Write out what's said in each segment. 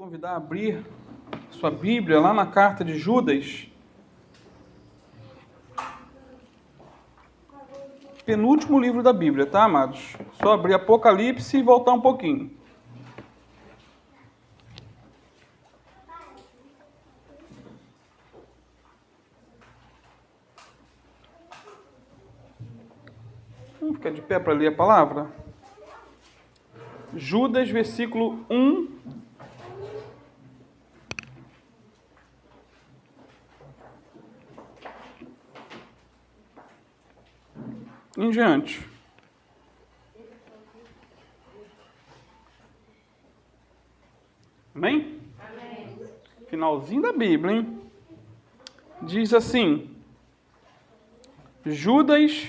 convidar a abrir sua Bíblia lá na carta de Judas. Penúltimo livro da Bíblia, tá, amados? Só abrir Apocalipse e voltar um pouquinho. Vamos ficar de pé para ler a palavra? Judas, versículo 1. Em diante. Amém? Amém. Finalzinho da Bíblia, hein? Diz assim: Judas,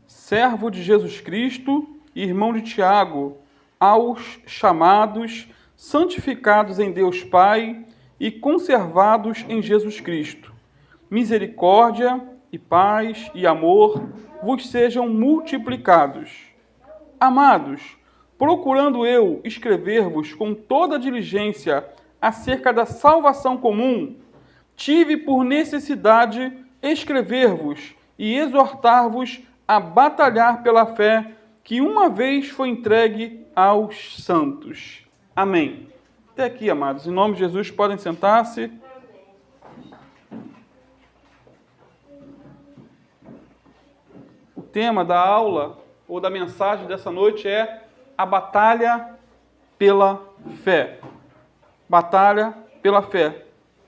servo de Jesus Cristo e irmão de Tiago, aos chamados, santificados em Deus Pai e conservados em Jesus Cristo. Misericórdia e paz e amor vos sejam multiplicados. Amados, procurando eu escrever-vos com toda diligência acerca da salvação comum, tive por necessidade escrever-vos e exortar-vos a batalhar pela fé que uma vez foi entregue aos santos. Amém. Até aqui, amados. Em nome de Jesus, podem sentar-se. O tema da aula ou da mensagem dessa noite é a batalha pela fé. Batalha pela fé.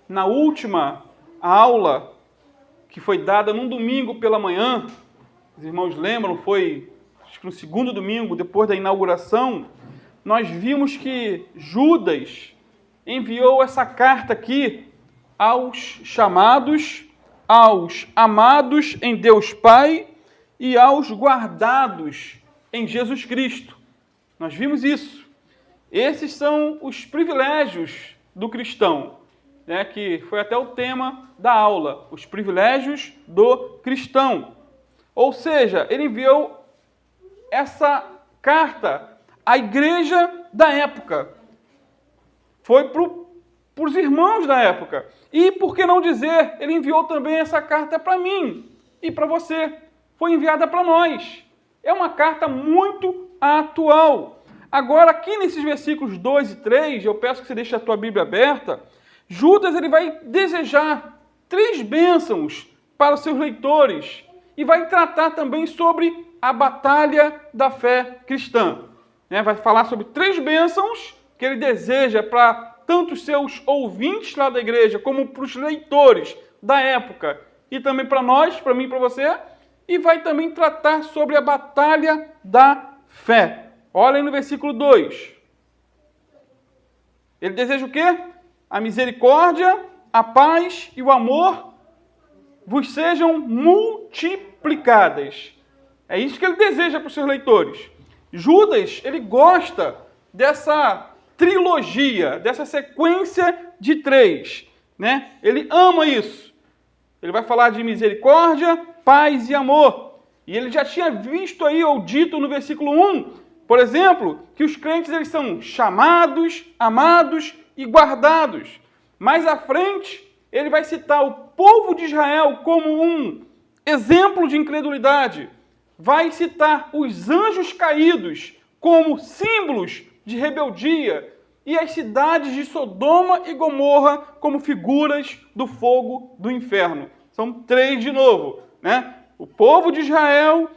Na última aula, que foi dada num domingo pela manhã, os irmãos lembram, foi acho que no segundo domingo, depois da inauguração, nós vimos que Judas enviou essa carta aqui aos chamados, aos amados em Deus Pai e aos guardados em Jesus Cristo. Nós vimos isso. Esses são os privilégios do cristão, né, que foi até o tema da aula, os privilégios do cristão. Ou seja, ele enviou essa carta à igreja da época. Foi para os irmãos da época. E, por que não dizer, ele enviou também essa carta para mim e para você. Foi enviada para nós. É uma carta muito atual. Agora, aqui nesses versículos 2 e 3, eu peço que você deixe a tua Bíblia aberta, Judas ele vai desejar 3 bênçãos para os seus leitores e vai tratar também sobre a batalha da fé cristã. Vai falar sobre 3 bênçãos que ele deseja para tanto os seus ouvintes lá da igreja, como para os leitores da época, e também para nós, para mim e para você, e vai também tratar sobre a batalha da fé. Olha aí no versículo 2. Ele deseja o quê? A misericórdia, a paz e o amor vos sejam multiplicadas. É isso que ele deseja para os seus leitores. Judas, ele gosta dessa trilogia, dessa sequência de 3, né? Ele ama isso. Ele vai falar de misericórdia, paz e amor. E ele já tinha visto aí, ou dito no versículo 1, por exemplo, que os crentes eles são chamados, amados e guardados. Mais à frente, ele vai citar o povo de Israel como um exemplo de incredulidade. Vai citar os anjos caídos como símbolos de rebeldia e as cidades de Sodoma e Gomorra como figuras do fogo do inferno. São 3 de novo, né? O povo de Israel,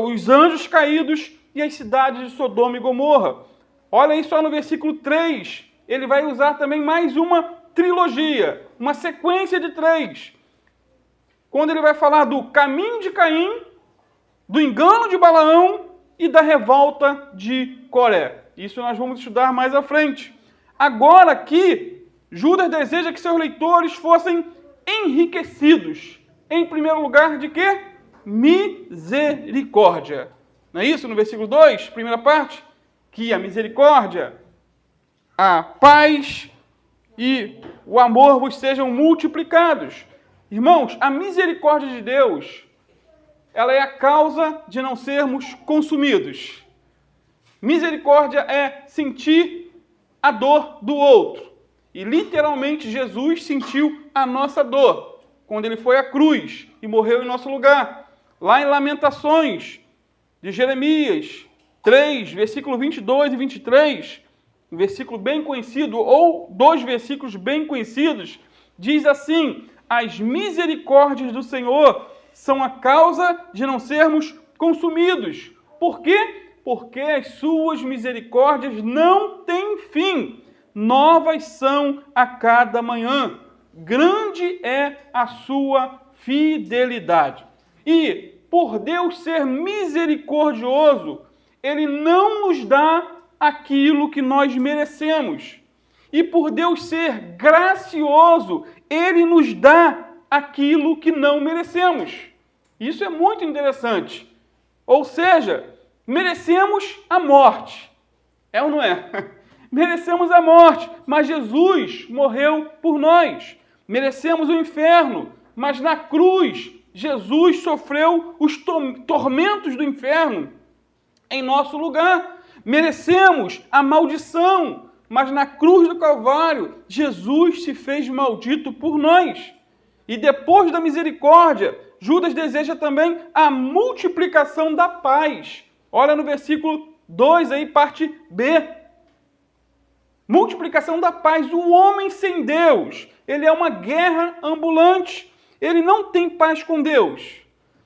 os anjos caídos e as cidades de Sodoma e Gomorra. Olha aí só no versículo 3, ele vai usar também mais uma trilogia, uma sequência de 3. Quando ele vai falar do caminho de Caim, do engano de Balaão e da revolta de Coré. Isso nós vamos estudar mais à frente. Agora aqui, Judas deseja que seus leitores fossem enriquecidos. Em primeiro lugar, de quê? Misericórdia. Não é isso? No versículo 2, primeira parte, que a misericórdia, a paz e o amor vos sejam multiplicados. Irmãos, a misericórdia de Deus, ela é a causa de não sermos consumidos. Misericórdia é sentir a dor do outro. E literalmente Jesus sentiu a nossa dor quando ele foi à cruz e morreu em nosso lugar. Lá em Lamentações de Jeremias 3, versículo 22 e 23, um versículo bem conhecido, ou dois versículos bem conhecidos, diz assim: as misericórdias do Senhor são a causa de não sermos consumidos. Por quê? Porque as suas misericórdias não têm fim. Novas são a cada manhã. Grande é a sua fidelidade. E, por Deus ser misericordioso, Ele não nos dá aquilo que nós merecemos. E por Deus ser gracioso, Ele nos dá aquilo que não merecemos. Isso é muito interessante. Ou seja, merecemos a morte. É ou não é? Merecemos a morte, mas Jesus morreu por nós. Merecemos o inferno, mas na cruz Jesus sofreu os tormentos do inferno em nosso lugar. Merecemos a maldição, mas na cruz do Calvário Jesus se fez maldito por nós. E depois da misericórdia, Judas deseja também a multiplicação da paz. Olha no versículo 2 aí, parte B. Multiplicação da paz. O homem sem Deus, ele é uma guerra ambulante. Ele não tem paz com Deus,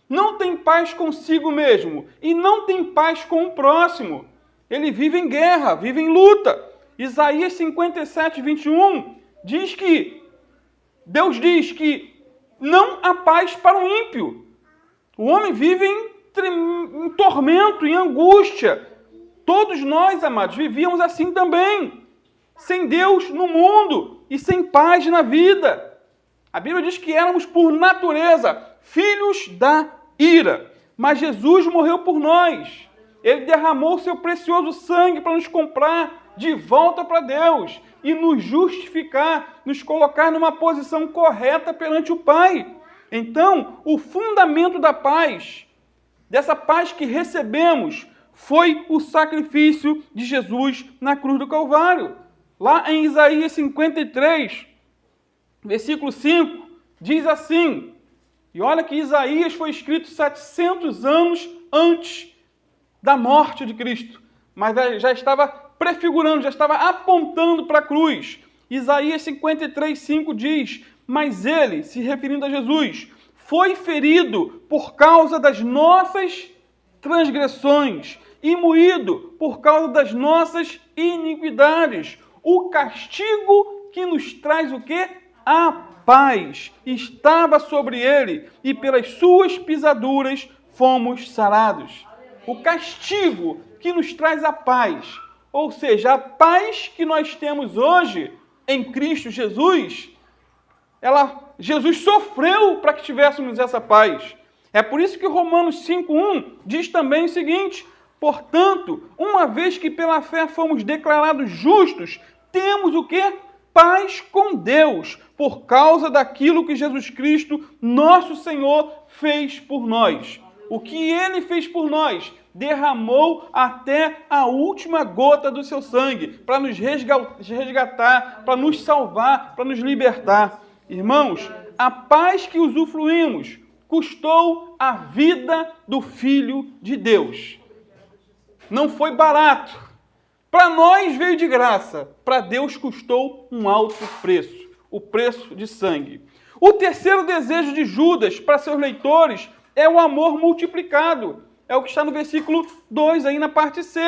não tem paz consigo mesmo e não tem paz com o próximo. Ele vive em guerra, vive em luta. Isaías 57, 21 diz que Deus diz que não há paz para o ímpio. O homem vive em tormento, em angústia. Todos nós, amados, vivíamos assim também. Sem Deus no mundo e sem paz na vida. A Bíblia diz que éramos, por natureza, filhos da ira. Mas Jesus morreu por nós. Ele derramou seu precioso sangue para nos comprar de volta para Deus e nos justificar, nos colocar numa posição correta perante o Pai. Então, o fundamento da paz, dessa paz que recebemos, foi o sacrifício de Jesus na cruz do Calvário. Lá em Isaías 53, versículo 5, diz assim, e olha que Isaías foi escrito 700 anos antes da morte de Cristo, mas já estava prefigurando, já estava apontando para a cruz. Isaías 53, 5 diz, mas ele, se referindo a Jesus, foi ferido por causa das nossas transgressões e moído por causa das nossas iniquidades. O castigo que nos traz o quê? A paz estava sobre ele e pelas suas pisaduras fomos sarados. O castigo que nos traz a paz, ou seja, a paz que nós temos hoje em Cristo Jesus, Jesus sofreu para que tivéssemos essa paz. É por isso que Romanos 5:1 diz também o seguinte, portanto, uma vez que pela fé fomos declarados justos, temos o quê? Paz com Deus, por causa daquilo que Jesus Cristo, nosso Senhor, fez por nós. O que Ele fez por nós? Derramou até a última gota do seu sangue, para nos resgatar, para nos salvar, para nos libertar. Irmãos, a paz que usufruímos custou a vida do Filho de Deus. Não foi barato. Para nós veio de graça, para Deus custou um alto preço, o preço de sangue. O terceiro desejo de Judas para seus leitores é o amor multiplicado. É o que está no versículo 2, aí na parte C.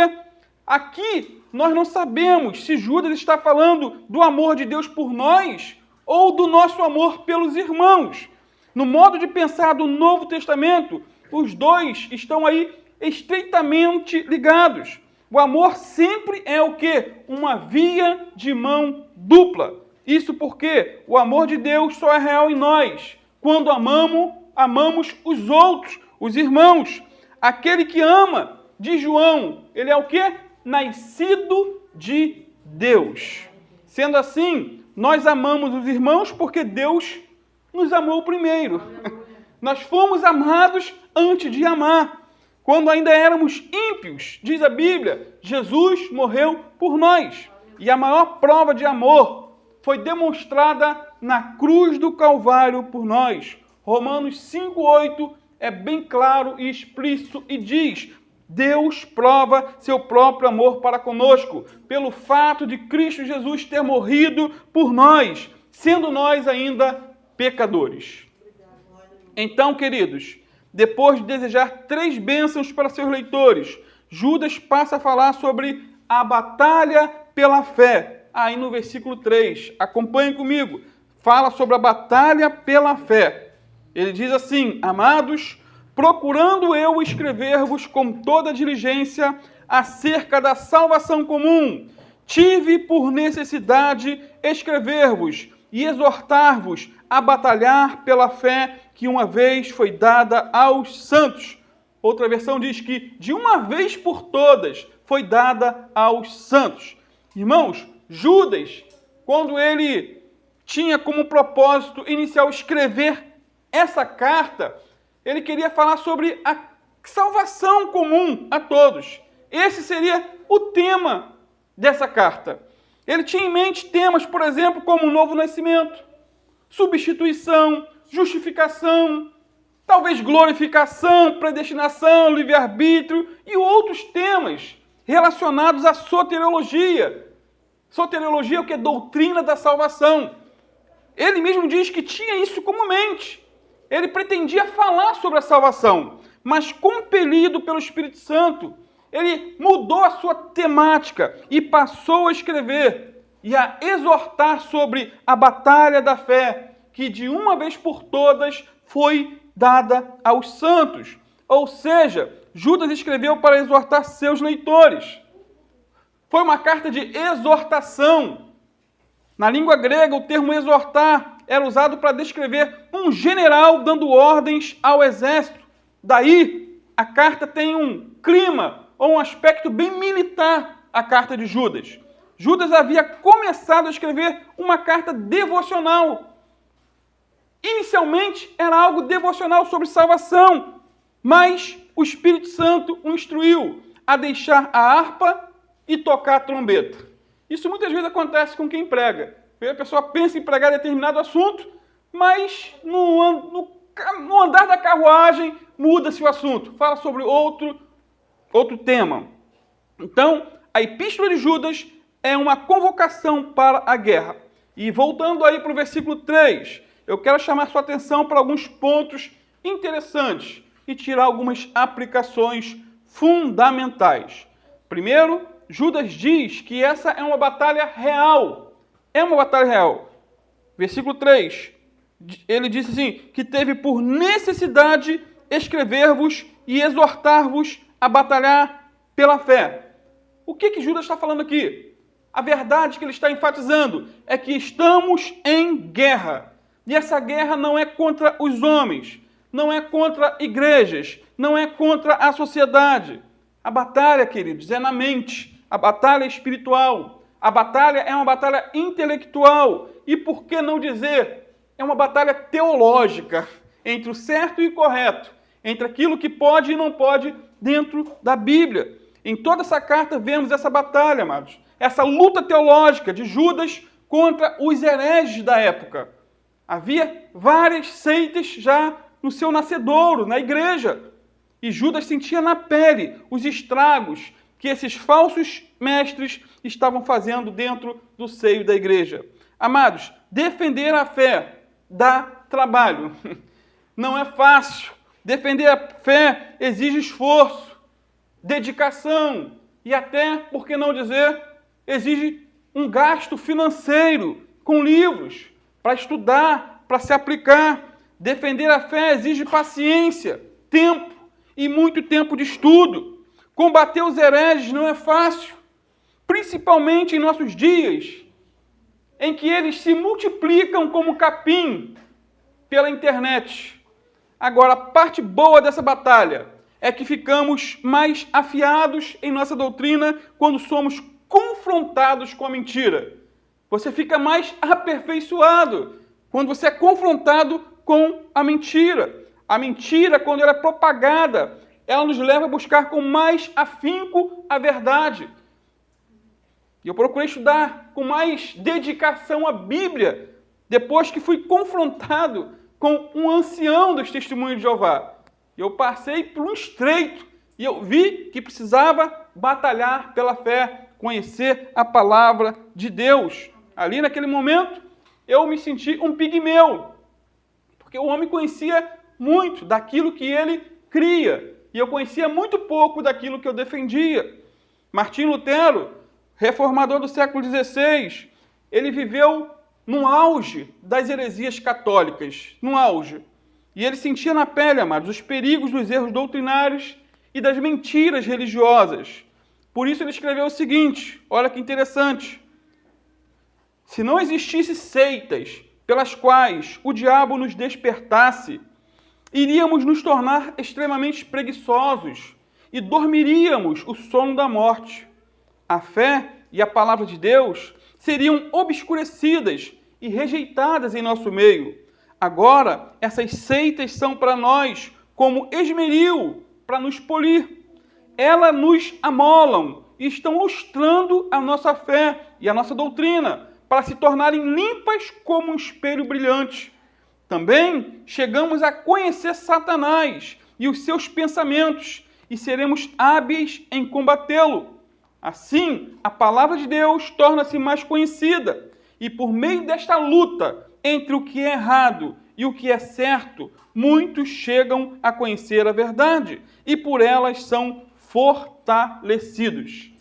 Aqui, nós não sabemos se Judas está falando do amor de Deus por nós ou do nosso amor pelos irmãos. No modo de pensar do Novo Testamento, os dois estão aí estreitamente ligados. O amor sempre é o quê? Uma via de mão dupla. Isso porque o amor de Deus só é real em nós quando amamos os outros, os irmãos. Aquele que ama, diz João, ele é o quê? Nascido de Deus. Sendo assim, nós amamos os irmãos porque Deus nos amou primeiro. Nós fomos amados antes de amar. Quando ainda éramos ímpios, diz a Bíblia, Jesus morreu por nós. E a maior prova de amor foi demonstrada na cruz do Calvário por nós. Romanos 5,8 é bem claro e explícito e diz: Deus prova seu próprio amor para conosco, pelo fato de Cristo Jesus ter morrido por nós, sendo nós ainda pecadores. Então, queridos, depois de desejar 3 bênçãos para seus leitores, Judas passa a falar sobre a batalha pela fé. Aí no versículo 3, acompanhe comigo, fala sobre a batalha pela fé. Ele diz assim: amados, procurando eu escrever-vos com toda diligência acerca da salvação comum, tive por necessidade escrever-vos e exortar-vos a batalhar pela fé que uma vez foi dada aos santos. Outra versão diz que de uma vez por todas foi dada aos santos. Irmãos, Judas, quando ele tinha como propósito inicial escrever essa carta, ele queria falar sobre a salvação comum a todos. Esse seria o tema dessa carta. Ele tinha em mente temas, por exemplo, como o novo nascimento, substituição, justificação, talvez glorificação, predestinação, livre-arbítrio e outros temas relacionados à soteriologia. Soteriologia é o que? Doutrina da salvação. Ele mesmo diz que tinha isso como mente. Ele pretendia falar sobre a salvação, mas compelido pelo Espírito Santo, ele mudou a sua temática e passou a escrever e a exortar sobre a batalha da fé, que de uma vez por todas foi dada aos santos. Ou seja, Judas escreveu para exortar seus leitores. Foi uma carta de exortação. Na língua grega, o termo exortar era usado para descrever um general dando ordens ao exército. Daí, a carta tem um clima ou um aspecto bem militar, a carta de Judas. Judas havia começado a escrever uma carta devocional. Inicialmente, era algo devocional sobre salvação, mas o Espírito Santo o instruiu a deixar a harpa e tocar a trombeta. Isso muitas vezes acontece com quem prega. A pessoa pensa em pregar determinado assunto, mas no andar da carruagem muda-se o assunto. Fala sobre outro tema. Então, a Epístola de Judas é uma convocação para a guerra. E voltando aí para o versículo 3, eu quero chamar sua atenção para alguns pontos interessantes e tirar algumas aplicações fundamentais. Primeiro, Judas diz que essa é uma batalha real. É uma batalha real. Versículo 3, ele diz assim, que teve por necessidade escrever-vos e exortar-vos a batalhar pela fé. O que Judas está falando aqui? A verdade que ele está enfatizando é que estamos em guerra. E essa guerra não é contra os homens, não é contra igrejas, não é contra a sociedade. A batalha, queridos, é na mente. A batalha é espiritual. A batalha é uma batalha intelectual. E por que não dizer? É uma batalha teológica entre o certo e o correto, entre aquilo que pode e não pode dentro da Bíblia. Em toda essa carta vemos essa batalha, amados. Essa luta teológica de Judas contra os hereges da época. Havia várias seitas já no seu nascedouro, na igreja. E Judas sentia na pele os estragos que esses falsos mestres estavam fazendo dentro do seio da igreja. Amados, defender a fé dá trabalho. Não é fácil. Defender a fé exige esforço, dedicação e até, por que não dizer, exige um gasto financeiro com livros para estudar, para se aplicar. Defender a fé exige paciência, tempo e muito tempo de estudo. Combater os hereges não é fácil, principalmente em nossos dias, em que eles se multiplicam como capim pela internet. Agora, a parte boa dessa batalha é que ficamos mais afiados em nossa doutrina quando somos confrontados com a mentira. Você fica mais aperfeiçoado quando você é confrontado com a mentira. A mentira, quando ela é propagada, ela nos leva a buscar com mais afinco a verdade. E eu procurei estudar com mais dedicação a Bíblia, depois que fui confrontado com um ancião dos Testemunhos de Jeová. Eu passei por um estreito e eu vi que precisava batalhar pela fé, conhecer a palavra de Deus. Ali naquele momento, eu me senti um pigmeu, porque o homem conhecia muito daquilo que ele cria, e eu conhecia muito pouco daquilo que eu defendia. Martim Lutero, reformador do século XVI, ele viveu no auge das heresias católicas, no auge. E ele sentia na pele, amados, os perigos dos erros doutrinários e das mentiras religiosas. Por isso ele escreveu o seguinte, olha que interessante. Se não existisse seitas pelas quais o diabo nos despertasse, iríamos nos tornar extremamente preguiçosos e dormiríamos o sono da morte. A fé e a palavra de Deus seriam obscurecidas e rejeitadas em nosso meio. Agora, essas seitas são para nós como esmeril para nos polir. Elas nos amolam e estão lustrando a nossa fé e a nossa doutrina para se tornarem limpas como um espelho brilhante. Também chegamos a conhecer Satanás e os seus pensamentos e seremos hábeis em combatê-lo. Assim, a palavra de Deus torna-se mais conhecida e por meio desta luta entre o que é errado e o que é certo, muitos chegam a conhecer a verdade e por elas são fortalecidos.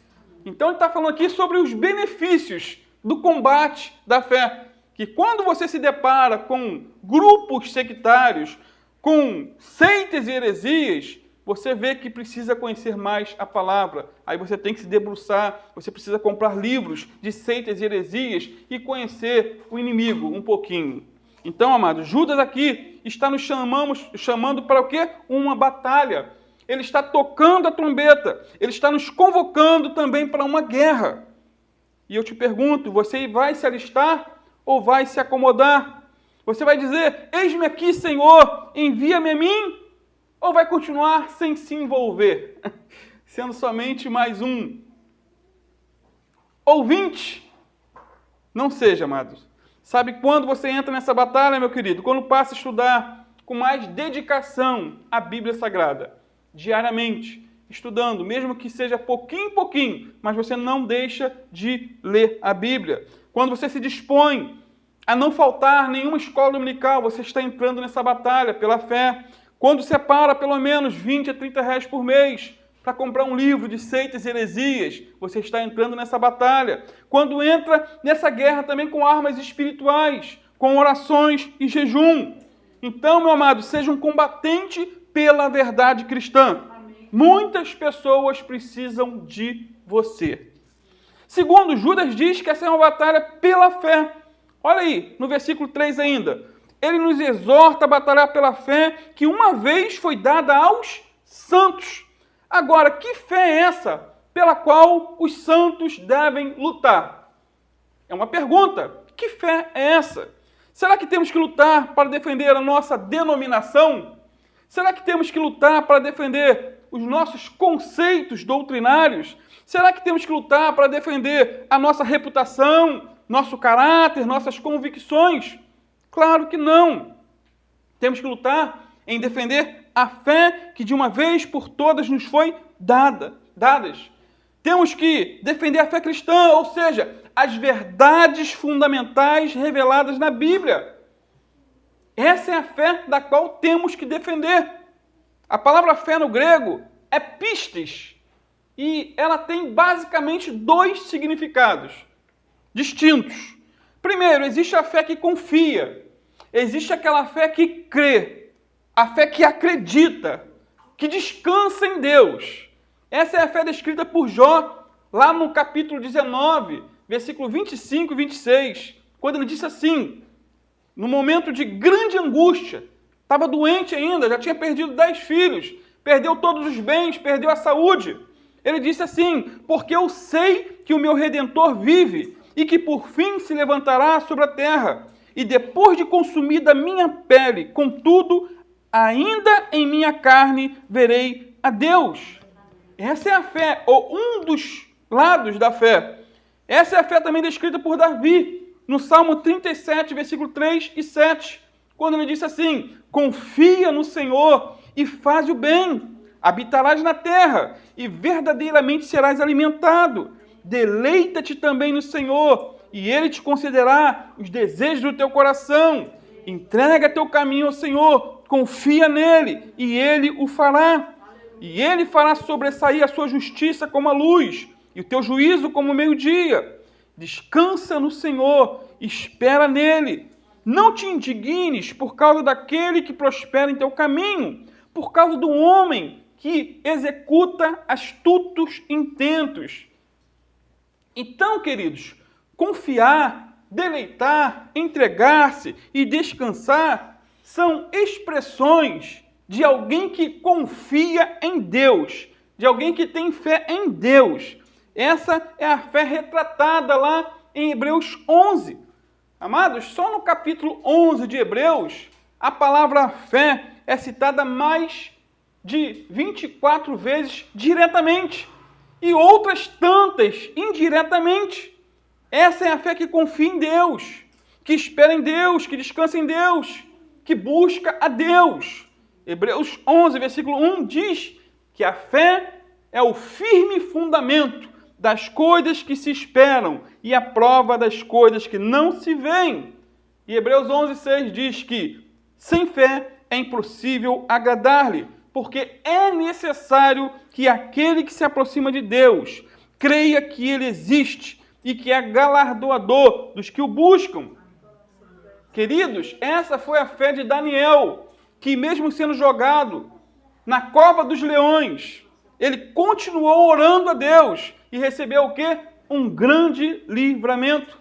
Então ele está falando aqui sobre os benefícios do combate da fé. Que quando você se depara com grupos sectários, com seitas e heresias, você vê que precisa conhecer mais a palavra. Aí você tem que se debruçar, você precisa comprar livros de seitas e heresias e conhecer o inimigo um pouquinho. Então, amados, Judas aqui está nos chamando para o quê? Uma batalha. Ele está tocando a trombeta, ele está nos convocando também para uma guerra. E eu te pergunto, você vai se alistar ou vai se acomodar? Você vai dizer, eis-me aqui, Senhor, envia-me a mim? Ou vai continuar sem se envolver, sendo somente mais um ouvinte? Não seja, amados. Sabe quando você entra nessa batalha, meu querido? Quando passa a estudar com mais dedicação a Bíblia Sagrada, diariamente, estudando, mesmo que seja pouquinho em pouquinho, mas você não deixa de ler a Bíblia. Quando você se dispõe a não faltar nenhuma escola dominical, você está entrando nessa batalha pela fé. Quando separa pelo menos 20 a 30 reais por mês para comprar um livro de seitas e heresias, você está entrando nessa batalha. Quando entra nessa guerra também com armas espirituais, com orações e jejum. Então, meu amado, seja um combatente pela verdade cristã. Amém. Muitas pessoas precisam de você. Segundo, Judas diz que essa é uma batalha pela fé. Olha aí, no versículo 3 ainda. Ele nos exorta a batalhar pela fé que uma vez foi dada aos santos. Agora, que fé é essa pela qual os santos devem lutar? É uma pergunta. Que fé é essa? Será que temos que lutar para defender a nossa denominação? Será que temos que lutar para defender os nossos conceitos doutrinários? Será que temos que lutar para defender a nossa reputação, nosso caráter, nossas convicções? Claro que não. Temos que lutar em defender a fé que de uma vez por todas nos foi dadas. Temos que defender a fé cristã, ou seja, as verdades fundamentais reveladas na Bíblia. Essa é a fé da qual temos que defender. A palavra fé no grego é pistes, e ela tem basicamente dois significados distintos. Primeiro, existe a fé que confia, existe aquela fé que crê, a fé que acredita, que descansa em Deus. Essa é a fé descrita por Jó, lá no capítulo 19, versículo 25 e 26, quando ele disse assim, no momento de grande angústia, estava doente ainda, já tinha perdido 10 filhos, perdeu todos os bens, perdeu a saúde. Ele disse assim, porque eu sei que o meu Redentor vive e que por fim se levantará sobre a terra, e depois de consumida minha pele, contudo, ainda em minha carne verei a Deus. Essa é a fé, ou um dos lados da fé. Essa é a fé também descrita por Davi, no Salmo 37, versículo 3 e 7, quando ele disse assim: confia no Senhor e faz o bem, habitarás na terra e verdadeiramente serás alimentado. Deleita-te também no Senhor e Ele te concederá os desejos do teu coração. Entrega teu caminho ao Senhor, confia nele e Ele o fará. E Ele fará sobressair a sua justiça como a luz e o teu juízo como o meio-dia. Descansa no Senhor, espera nele. Não te indignes por causa daquele que prospera em teu caminho, por causa do homem que executa astutos intentos. Então, queridos, confiar, deleitar, entregar-se e descansar são expressões de alguém que confia em Deus, de alguém que tem fé em Deus. Essa é a fé retratada lá em Hebreus 11. Amados, só no capítulo 11 de Hebreus, a palavra fé é citada mais de 24 vezes diretamente e outras tantas indiretamente. Essa é a fé que confia em Deus, que espera em Deus, que descansa em Deus, que busca a Deus. Hebreus 11, versículo 1 diz que a fé é o firme fundamento das coisas que se esperam e a prova das coisas que não se veem. E Hebreus 11, 6 diz que sem fé é impossível agradar-lhe, porque é necessário que aquele que se aproxima de Deus creia que Ele existe e que é galardoador dos que o buscam. Queridos, essa foi a fé de Daniel, que mesmo sendo jogado na cova dos leões, ele continuou orando a Deus e recebeu o quê? Um grande livramento.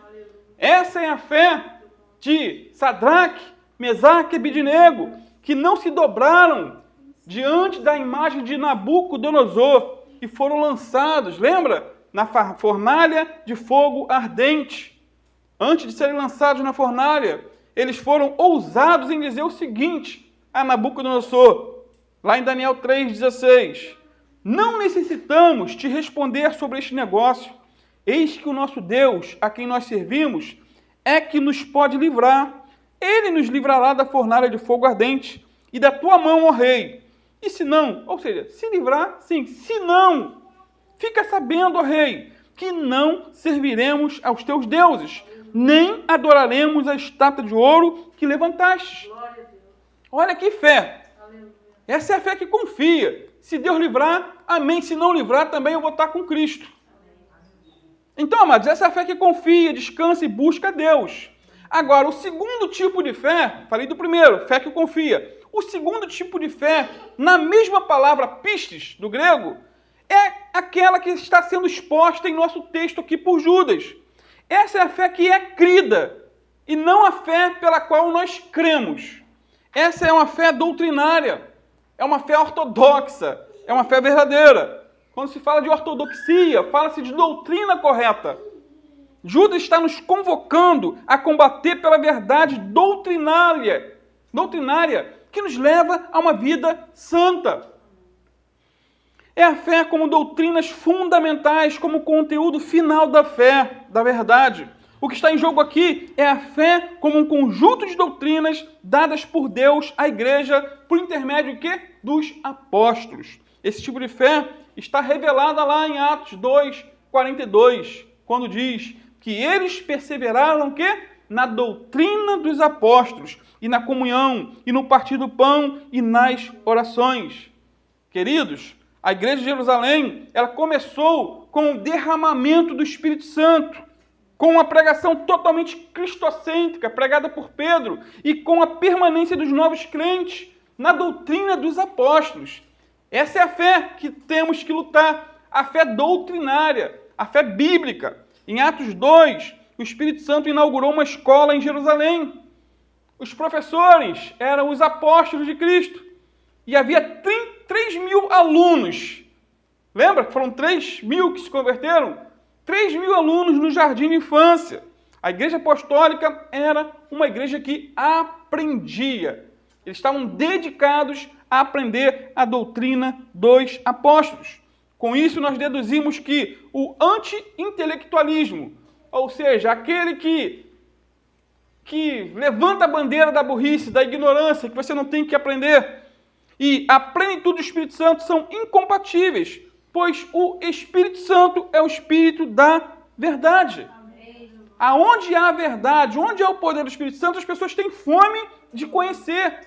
Essa é a fé de Sadraque, Mesaque e Abednego, que não se dobraram diante da imagem de Nabucodonosor e foram lançados, lembra? Na fornalha de fogo ardente. Antes de serem lançados na fornalha, eles foram ousados em dizer o seguinte a Nabucodonosor, lá em Daniel 3,16: não necessitamos te responder sobre este negócio. Eis que o nosso Deus, a quem nós servimos, é que nos pode livrar. Ele nos livrará da fornalha de fogo ardente e da tua mão, ó rei. E se não, ou seja, se livrar, sim. Se não, fica sabendo, ó rei, que não serviremos aos teus deuses, nem adoraremos a estátua de ouro que levantastes. Olha que fé. Essa é a fé que confia. Se Deus livrar, amém. Se não livrar, também eu vou estar com Cristo. Então, amados, essa é a fé que confia, descansa e busca a Deus. Agora, o segundo tipo de fé, falei do primeiro, fé que confia. O segundo tipo de fé, na mesma palavra pistes, do grego, é aquela que está sendo exposta em nosso texto aqui por Judas. Essa é a fé que é crida, e não a fé pela qual nós cremos. Essa é uma fé doutrinária, é uma fé ortodoxa, é uma fé verdadeira. Quando se fala de ortodoxia, fala-se de doutrina correta. Judas está nos convocando a combater pela verdade doutrinária que nos leva a uma vida santa. É a fé como doutrinas fundamentais, como conteúdo final da fé, da verdade. O que está em jogo aqui é a fé como um conjunto de doutrinas dadas por Deus à igreja por intermédio dos apóstolos. Esse tipo de fé está revelada lá em Atos 2:42, quando diz que eles perseveraram na doutrina dos apóstolos, e na comunhão, e no partir do pão, e nas orações. Queridos, a igreja de Jerusalém, ela começou com o derramamento do Espírito Santo, com uma pregação totalmente cristocêntrica, pregada por Pedro, e com a permanência dos novos crentes na doutrina dos apóstolos. Essa é a fé que temos que lutar, a fé doutrinária, a fé bíblica. Em Atos 2, o Espírito Santo inaugurou uma escola em Jerusalém. Os professores eram os apóstolos de Cristo. E havia 3.000 alunos. Lembra que foram 3.000 que se converteram? 3.000 alunos no jardim de infância. A igreja apostólica era uma igreja que aprendia. Eles estavam dedicados a aprender a doutrina dos apóstolos. Com isso, nós deduzimos que o anti-intelectualismo, ou seja, aquele que levanta a bandeira da burrice, da ignorância, que você não tem que aprender, e a plenitude do Espírito Santo são incompatíveis, pois o Espírito Santo é o Espírito da verdade. Aonde há a verdade, onde há o poder do Espírito Santo, as pessoas têm fome de conhecer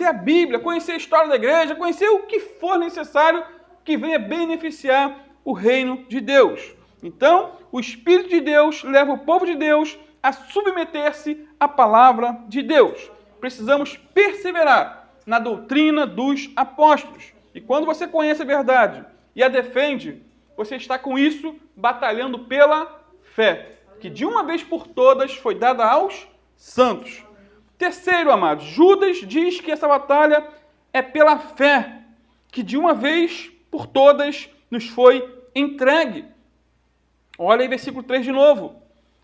a Bíblia, conhecer a história da igreja, conhecer o que for necessário que venha beneficiar o reino de Deus. Então, o Espírito de Deus leva o povo de Deus a submeter-se à palavra de Deus. Precisamos perseverar na doutrina dos apóstolos. E quando você conhece a verdade e a defende, você está com isso batalhando pela fé, que de uma vez por todas foi dada aos santos. Terceiro, amados, Judas diz que essa batalha é pela fé, que de uma vez por todas nos foi entregue. Olha aí versículo 3 de novo.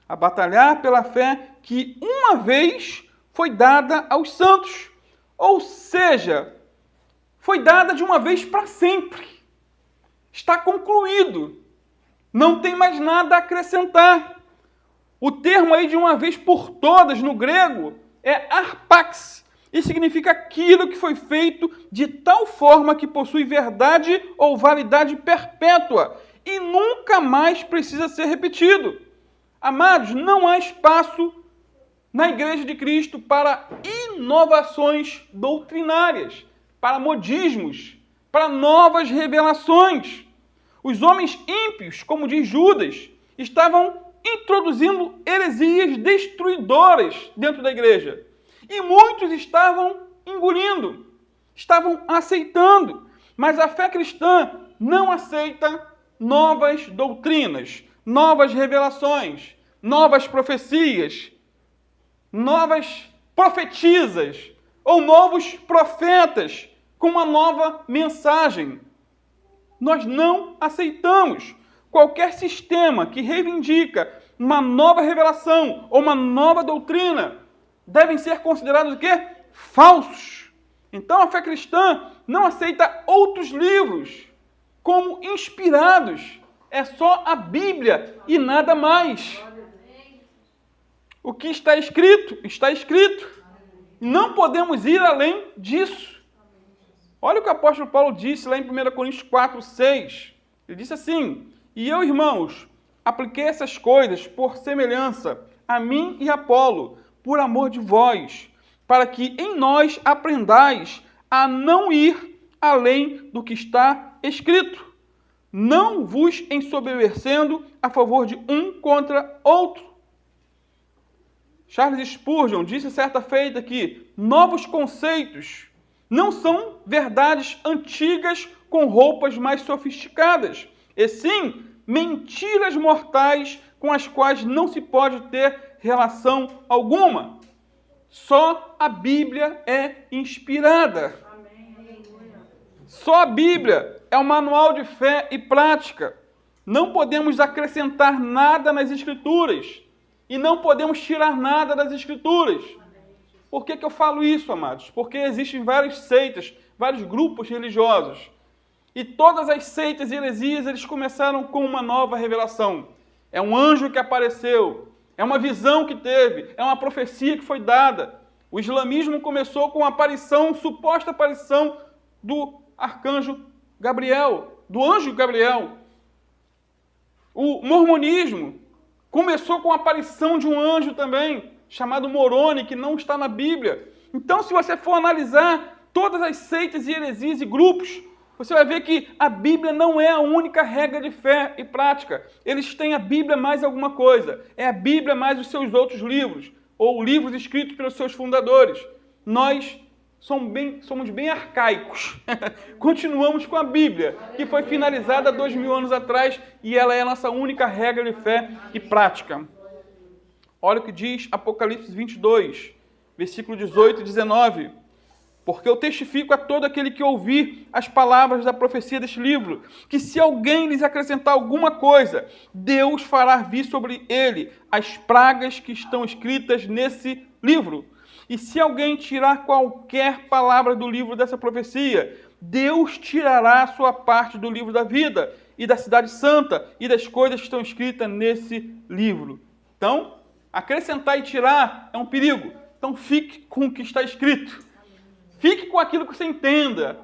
A batalhar pela fé que uma vez foi dada aos santos. Ou seja, foi dada de uma vez para sempre. Está concluído. Não tem mais nada a acrescentar. O termo aí de uma vez por todas no grego é arpax. E significa aquilo que foi feito de tal forma que possui verdade ou validade perpétua e nunca mais precisa ser repetido. Amados, não há espaço na Igreja de Cristo para inovações doutrinárias, para modismos, para novas revelações. Os homens ímpios, como diz Judas, estavam introduzindo heresias destruidoras dentro da igreja. E muitos estavam engolindo, estavam aceitando. Mas a fé cristã não aceita novas doutrinas, novas revelações, novas profecias, novas profetisas ou novos profetas com uma nova mensagem. Nós não aceitamos qualquer sistema que reivindica uma nova revelação ou uma nova doutrina. Devem ser considerados o quê? Falsos. Então a fé cristã não aceita outros livros como inspirados. É só a Bíblia e nada mais. O que está escrito, está escrito. Não podemos ir além disso. Olha o que o apóstolo Paulo disse lá em 1 Coríntios 4, 6. Ele disse assim: e eu, irmãos, apliquei essas coisas por semelhança a mim e a Apolo, por amor de vós, para que em nós aprendais a não ir além do que está escrito, não vos ensoberbecendo a favor de um contra outro. Charles Spurgeon disse certa feita que novos conceitos não são verdades antigas com roupas mais sofisticadas, e sim mentiras mortais com as quais não se pode ter relação alguma. Só a Bíblia é inspirada. Só a Bíblia é um manual de fé e prática. Não podemos acrescentar nada nas Escrituras. E não podemos tirar nada das Escrituras. Por que eu falo isso, amados? Porque existem várias seitas, vários grupos religiosos. E todas as seitas e heresias, eles começaram com uma nova revelação. É um anjo que apareceu, é uma visão que teve, é uma profecia que foi dada. O islamismo começou com a aparição, suposta aparição do arcanjo Gabriel, do anjo Gabriel. O mormonismo começou com a aparição de um anjo também, chamado Moroni, que não está na Bíblia. Então, se você for analisar todas as seitas e heresias e grupos, você vai ver que a Bíblia não é a única regra de fé e prática. Eles têm a Bíblia mais alguma coisa. É a Bíblia mais os seus outros livros, ou livros escritos pelos seus fundadores. Nós somos bem arcaicos. Continuamos com a Bíblia, que foi finalizada há 2000 anos atrás, e ela é a nossa única regra de fé e prática. Olha o que diz Apocalipse 22, versículo 18 e 19. Porque eu testifico a todo aquele que ouvir as palavras da profecia deste livro, que se alguém lhes acrescentar alguma coisa, Deus fará vir sobre ele as pragas que estão escritas nesse livro. E se alguém tirar qualquer palavra do livro dessa profecia, Deus tirará a sua parte do livro da vida e da cidade santa e das coisas que estão escritas nesse livro. Então, acrescentar e tirar é um perigo. Então, fique com o que está escrito. Fique com aquilo que você entenda.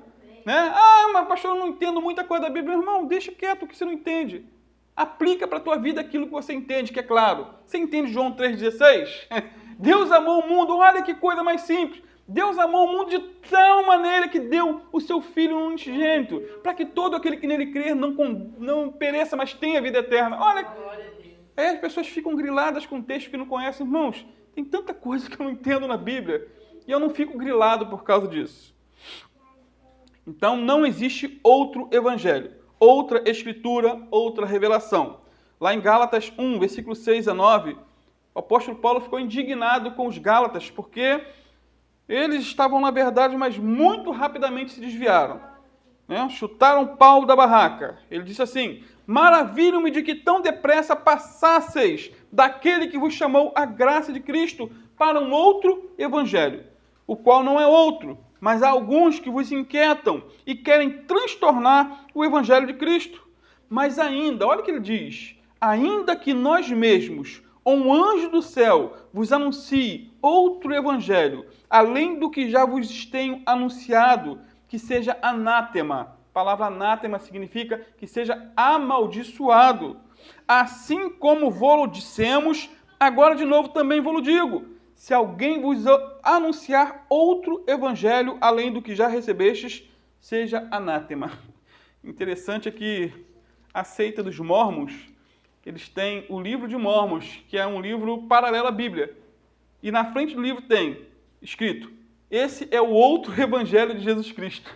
Né? Mas pastor, eu não entendo muita coisa da Bíblia. Irmão, deixa quieto o que você não entende. Aplica para a tua vida aquilo que você entende, que é claro. Você entende João 3,16? Deus amou o mundo, olha que coisa mais simples. Deus amou o mundo de tal maneira que deu o seu Filho unigênito, para que todo aquele que nele crer não pereça, mas tenha vida eterna. Olha, as pessoas ficam griladas com textos que não conhecem. Irmãos, tem tanta coisa que eu não entendo na Bíblia, e eu não fico grilado por causa disso. Então, não existe outro evangelho, outra escritura, outra revelação. Lá em Gálatas 1, versículo 6 a 9, o apóstolo Paulo ficou indignado com os Gálatas, porque eles estavam na verdade, mas muito rapidamente se desviaram. Né? Chutaram o pau da barraca. Ele disse assim: maravilho-me de que tão depressa passasseis daquele que vos chamou a graça de Cristo para um outro evangelho, o qual não é outro, mas há alguns que vos inquietam e querem transtornar o evangelho de Cristo. Mas ainda, olha o que ele diz, ainda que nós mesmos, ou um anjo do céu, vos anuncie outro evangelho, além do que já vos tenho anunciado, que seja anátema. A palavra anátema significa que seja amaldiçoado. Assim como vô-lo dissemos, agora de novo também vô-lo digo. Se alguém vos anunciar outro evangelho, além do que já recebestes, seja anátema. Interessante é que a seita dos Mórmons, eles têm o livro de Mórmons, que é um livro paralelo à Bíblia. E na frente do livro tem escrito: esse é o outro evangelho de Jesus Cristo.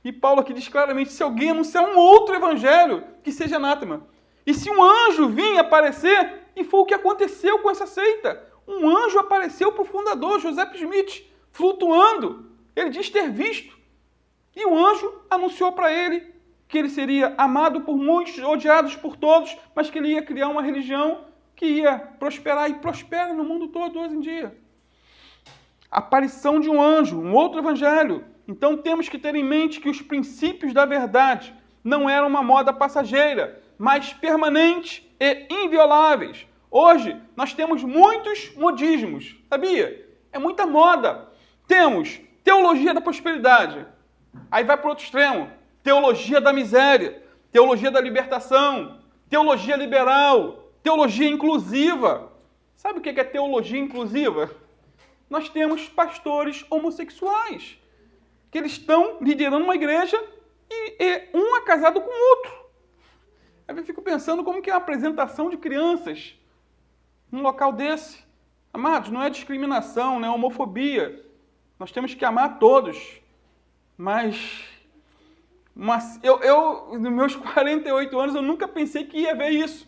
E Paulo aqui diz claramente: se alguém anunciar um outro evangelho, que seja anátema. E se um anjo vir aparecer, e foi o que aconteceu com essa seita, um anjo apareceu para o fundador, Joseph Smith, flutuando. Ele diz ter visto. E o anjo anunciou para ele que ele seria amado por muitos, odiado por todos, mas que ele ia criar uma religião que ia prosperar, e prospera no mundo todo hoje em dia. Aparição de um anjo, um outro evangelho. Então temos que ter em mente que os princípios da verdade não eram uma moda passageira, mas permanentes e invioláveis. Hoje nós temos muitos modismos, sabia? É muita moda. Temos teologia da prosperidade, aí vai para o outro extremo, teologia da miséria, teologia da libertação, teologia liberal, teologia inclusiva. Sabe o que é teologia inclusiva? Nós temos pastores homossexuais, que eles estão liderando uma igreja e um é casado com o outro. Aí eu fico pensando como que é a apresentação de crianças num local desse. Amados, não é discriminação, não é homofobia. Nós temos que amar todos. Mas eu, nos meus 48 anos, eu nunca pensei que ia ver isso.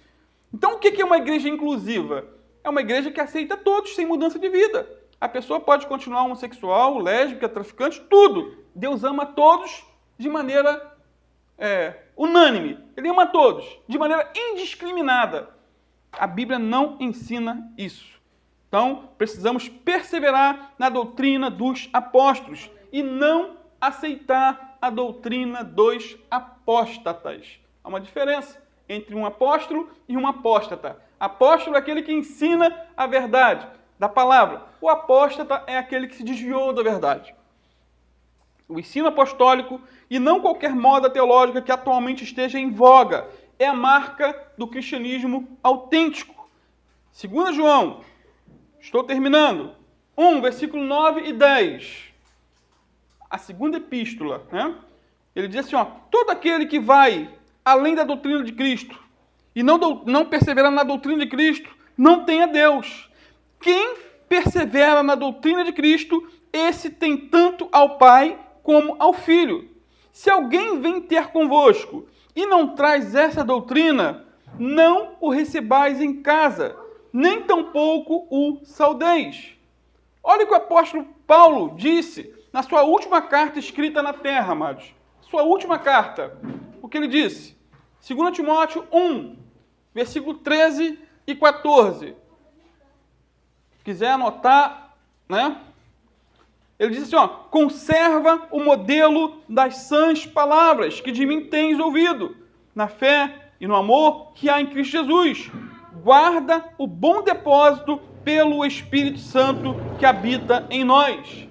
Então, o que é uma igreja inclusiva? É uma igreja que aceita todos, sem mudança de vida. A pessoa pode continuar homossexual, lésbica, traficante, tudo. Deus ama todos de maneira unânime. Ele ama todos, de maneira indiscriminada. A Bíblia não ensina isso. Então, precisamos perseverar na doutrina dos apóstolos e não aceitar a doutrina dos apóstatas. Há uma diferença entre um apóstolo e um apóstata. Apóstolo é aquele que ensina a verdade da palavra. O apóstata é aquele que se desviou da verdade. O ensino apostólico, e não qualquer moda teológica que atualmente esteja em voga, é a marca do cristianismo autêntico. 2 João, estou terminando, 1, versículo 9 e 10. A segunda epístola, né? Ele diz assim, todo aquele que vai além da doutrina de Cristo e não persevera na doutrina de Cristo, não tem a Deus. Quem persevera na doutrina de Cristo, esse tem tanto ao Pai como ao Filho. Se alguém vem ter convosco e não traz essa doutrina, não o recebais em casa, nem tampouco o saudeis. Olha o que o apóstolo Paulo disse na sua última carta escrita na terra, amados. Sua última carta. O que ele disse? 2 Timóteo 1, versículo 13 e 14. Quiser anotar, né? Ele diz assim, ó, conserva o modelo das sãs palavras que de mim tens ouvido, na fé e no amor que há em Cristo Jesus. Guarda o bom depósito pelo Espírito Santo que habita em nós.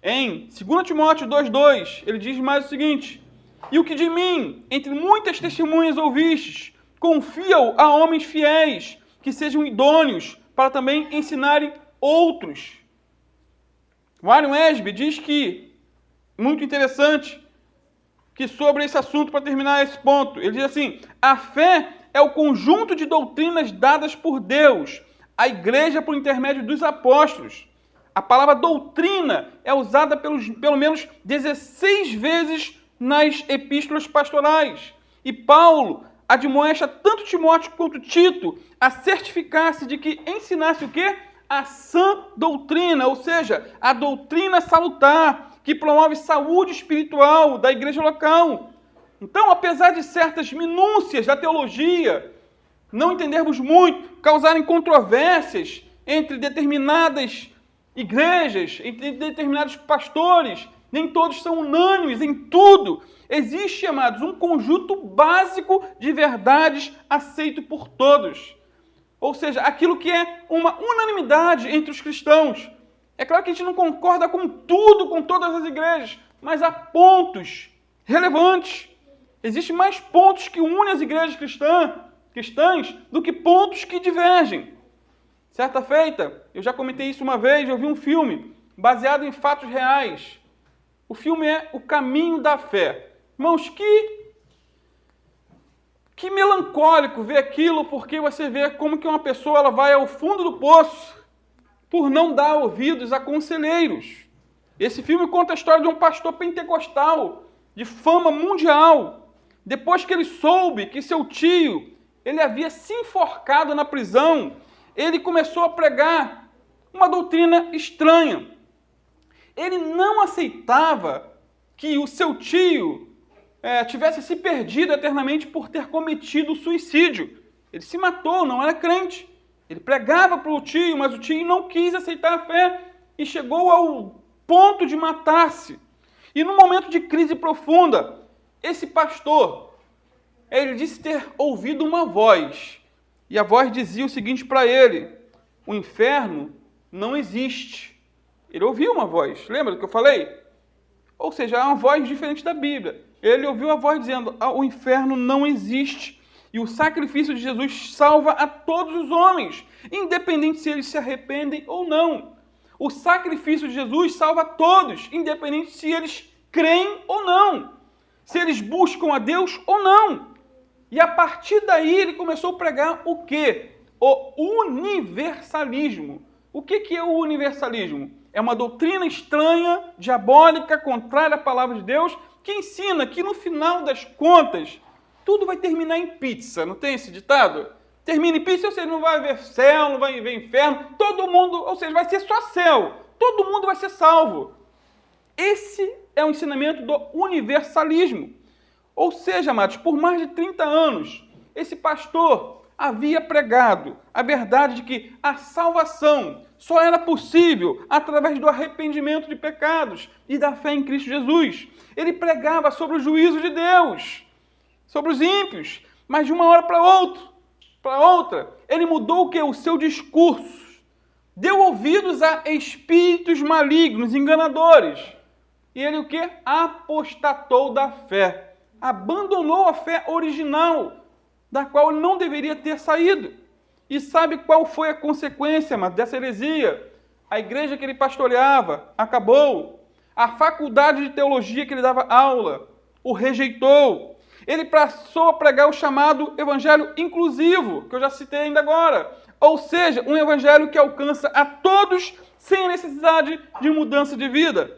Em 2 Timóteo 2,2, ele diz mais o seguinte: e o que de mim, entre muitas testemunhas ouvistes, confia-o a homens fiéis, que sejam idôneos, para também ensinarem outros. Warren Wiersbe diz que, muito interessante, que sobre esse assunto, para terminar esse ponto, ele diz assim: a fé é o conjunto de doutrinas dadas por Deus, à igreja por intermédio dos apóstolos. A palavra doutrina é usada pelo menos 16 vezes nas epístolas pastorais. E Paulo admoesta tanto Timóteo quanto Tito a certificar-se de que ensinasse o quê? A sã doutrina, ou seja, a doutrina salutar, que promove saúde espiritual da igreja local. Então, apesar de certas minúcias da teologia não entendermos muito, causarem controvérsias entre determinadas igrejas, entre determinados pastores, nem todos são unânimes em tudo. Existe, amados, um conjunto básico de verdades aceito por todos. Ou seja, aquilo que é uma unanimidade entre os cristãos. É claro que a gente não concorda com tudo, com todas as igrejas, mas há pontos relevantes. Existem mais pontos que unem as igrejas cristãs do que pontos que divergem. Certa feita, eu já comentei isso uma vez, eu vi um filme baseado em fatos reais. O filme é O Caminho da Fé. Irmãos, que melancólico ver aquilo, porque você vê como que uma pessoa ela vai ao fundo do poço por não dar ouvidos a conselheiros. Esse filme conta a história de um pastor pentecostal de fama mundial. Depois que ele soube que seu tio ele havia se enforcado na prisão, ele começou a pregar uma doutrina estranha. Ele não aceitava que o seu tio tivesse se perdido eternamente por ter cometido suicídio. Ele se matou, não era crente. Ele pregava para o tio, mas o tio não quis aceitar a fé e chegou ao ponto de matar-se. E num momento de crise profunda, esse pastor, ele disse ter ouvido uma voz. E a voz dizia o seguinte para ele: o inferno não existe. Ele ouviu uma voz, lembra do que eu falei? Ou seja, é uma voz diferente da Bíblia. Ele ouviu a voz dizendo: o inferno não existe. E o sacrifício de Jesus salva a todos os homens, independente se eles se arrependem ou não. O sacrifício de Jesus salva a todos, independente se eles creem ou não, se eles buscam a Deus ou não. E a partir daí ele começou a pregar o quê? O universalismo. O que é o universalismo? É uma doutrina estranha, diabólica, contrária à palavra de Deus, que ensina que no final das contas, tudo vai terminar em pizza. Não tem esse ditado? Termina em pizza, ou seja, não vai haver céu, não vai haver inferno, todo mundo, ou seja, vai ser só céu. Todo mundo vai ser salvo. Esse é o ensinamento do universalismo. Ou seja, amados, por mais de 30 anos, esse pastor havia pregado a verdade de que a salvação só era possível através do arrependimento de pecados e da fé em Cristo Jesus. Ele pregava sobre o juízo de Deus, sobre os ímpios, mas de uma hora para outra, ele mudou o quê? O seu discurso. Deu ouvidos a espíritos malignos, enganadores. E ele o quê? Apostatou da fé. Abandonou a fé original, da qual ele não deveria ter saído. E sabe qual foi a consequência, dessa heresia? A igreja que ele pastoreava acabou. A faculdade de teologia que ele dava aula o rejeitou. Ele passou a pregar o chamado evangelho inclusivo, que eu já citei ainda agora. Ou seja, um evangelho que alcança a todos sem necessidade de mudança de vida.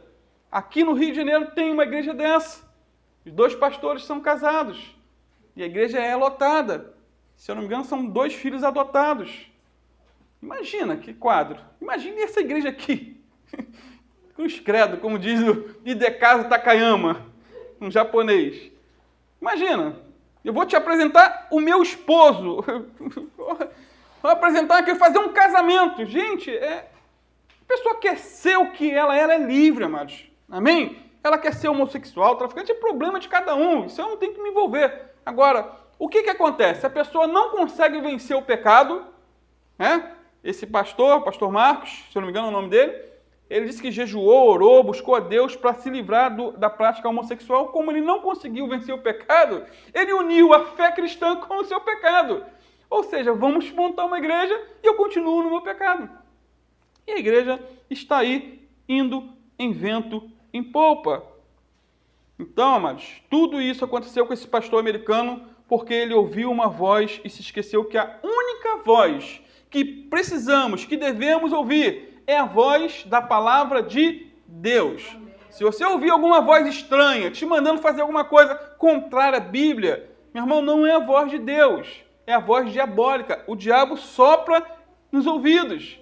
Aqui no Rio de Janeiro tem uma igreja dessa. Os 2 pastores são casados. E a igreja é lotada. Se eu não me engano, são 2 filhos adotados. Imagina que quadro. Imagine essa igreja aqui. Cruz credo, como diz o Hidekazu Takayama, um japonês. Imagina, eu vou te apresentar o meu esposo. Vou apresentar aqui, fazer um casamento. Gente, A pessoa quer ser o que ela é livre, amados. Amém? Ela quer ser homossexual, traficante, é problema de cada um. Isso eu não tenho que me envolver. Agora, o que acontece? A pessoa não consegue vencer o pecado, né? Esse pastor Marcos, se eu não me engano é o nome dele, ele disse que jejuou, orou, buscou a Deus para se livrar da prática homossexual. Como ele não conseguiu vencer o pecado, ele uniu a fé cristã com o seu pecado. Ou seja, vamos montar uma igreja e eu continuo no meu pecado. E a igreja está aí indo em vento em polpa. Então, amados, tudo isso aconteceu com esse pastor americano porque ele ouviu uma voz e se esqueceu que a única voz que precisamos, que devemos ouvir, é a voz da palavra de Deus. Se você ouvir alguma voz estranha, te mandando fazer alguma coisa contrária à Bíblia, meu irmão, não é a voz de Deus, é a voz diabólica. O diabo sopra nos ouvidos.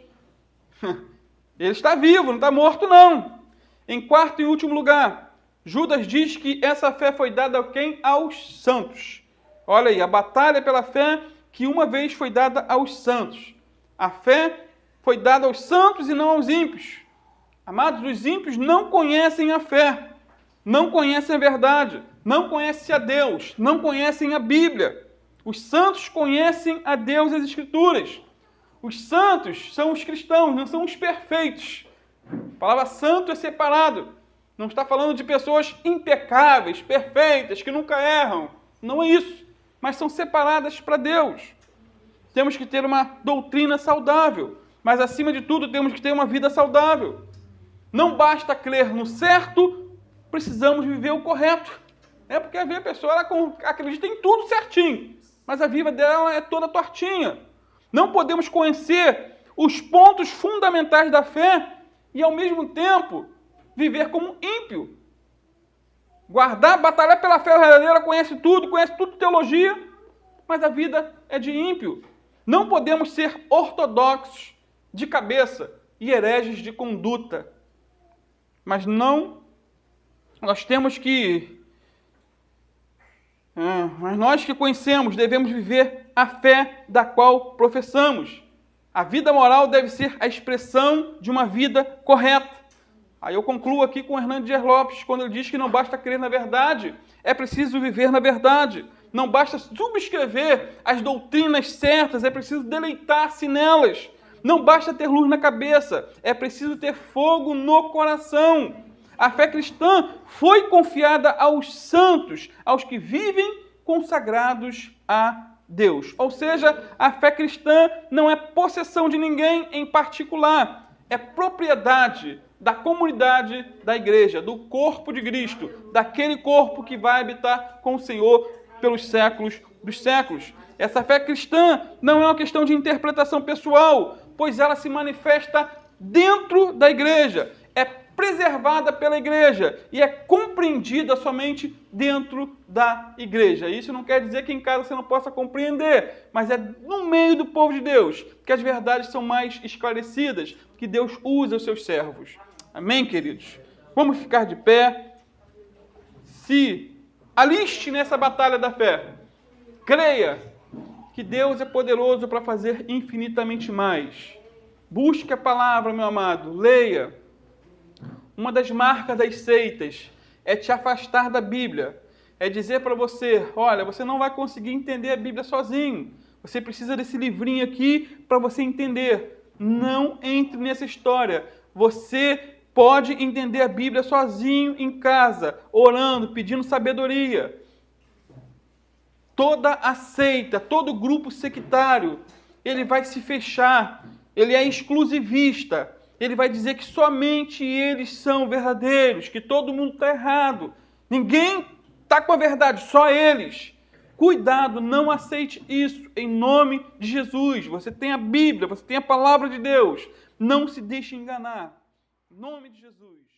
Ele está vivo, não está morto não. Em quarto e último lugar, Judas diz que essa fé foi dada a quem? Aos santos. Olha aí, a batalha pela fé que uma vez foi dada aos santos. A fé foi dada aos santos e não aos ímpios. Amados, os ímpios não conhecem a fé, não conhecem a verdade, não conhecem a Deus, não conhecem a Bíblia. Os santos conhecem a Deus e as Escrituras. Os santos são os cristãos, não são os perfeitos. A palavra santo é separado. Não está falando de pessoas impecáveis, perfeitas, que nunca erram. Não é isso. Mas são separadas para Deus. Temos que ter uma doutrina saudável. Mas, acima de tudo, temos que ter uma vida saudável. Não basta crer no certo, precisamos viver o correto. É porque a pessoa ela acredita em tudo certinho, mas a vida dela é toda tortinha. Não podemos conhecer os pontos fundamentais da fé e, ao mesmo tempo, viver como ímpio. Guardar, batalhar pela fé verdadeira, conhece tudo de teologia, mas a vida é de ímpio. Não podemos ser ortodoxos de cabeça e hereges de conduta. Mas nós temos que... mas nós que conhecemos devemos viver a fé da qual professamos. A vida moral deve ser a expressão de uma vida correta. Aí eu concluo aqui com o Hernando Dias Lopes, quando ele diz que não basta crer na verdade, é preciso viver na verdade. Não basta subscrever as doutrinas certas, é preciso deleitar-se nelas. Não basta ter luz na cabeça, é preciso ter fogo no coração. A fé cristã foi confiada aos santos, aos que vivem consagrados a Deus. Ou seja, a fé cristã não é possessão de ninguém em particular, é propriedade da comunidade da igreja, do corpo de Cristo, daquele corpo que vai habitar com o Senhor pelos séculos dos séculos. Essa fé cristã não é uma questão de interpretação pessoal, pois ela se manifesta dentro da igreja, é preservada pela igreja e é compreendida somente dentro da igreja. Isso não quer dizer que em casa você não possa compreender, mas é no meio do povo de Deus que as verdades são mais esclarecidas, que Deus usa os seus servos. Amém, queridos? Vamos ficar de pé. Se aliste nessa batalha da fé. Creia que Deus é poderoso para fazer infinitamente mais. Busque a palavra, meu amado. Leia. Uma das marcas das seitas é te afastar da Bíblia. É dizer para você, olha, você não vai conseguir entender a Bíblia sozinho. Você precisa desse livrinho aqui para você entender. Não entre nessa história. Você pode entender a Bíblia sozinho em casa, orando, pedindo sabedoria. Toda a seita, todo grupo sectário, ele vai se fechar, ele é exclusivista, ele vai dizer que somente eles são verdadeiros, que todo mundo está errado, ninguém está com a verdade, só eles. Cuidado, não aceite isso, em nome de Jesus. Você tem a Bíblia, você tem a palavra de Deus, não se deixe enganar, em nome de Jesus.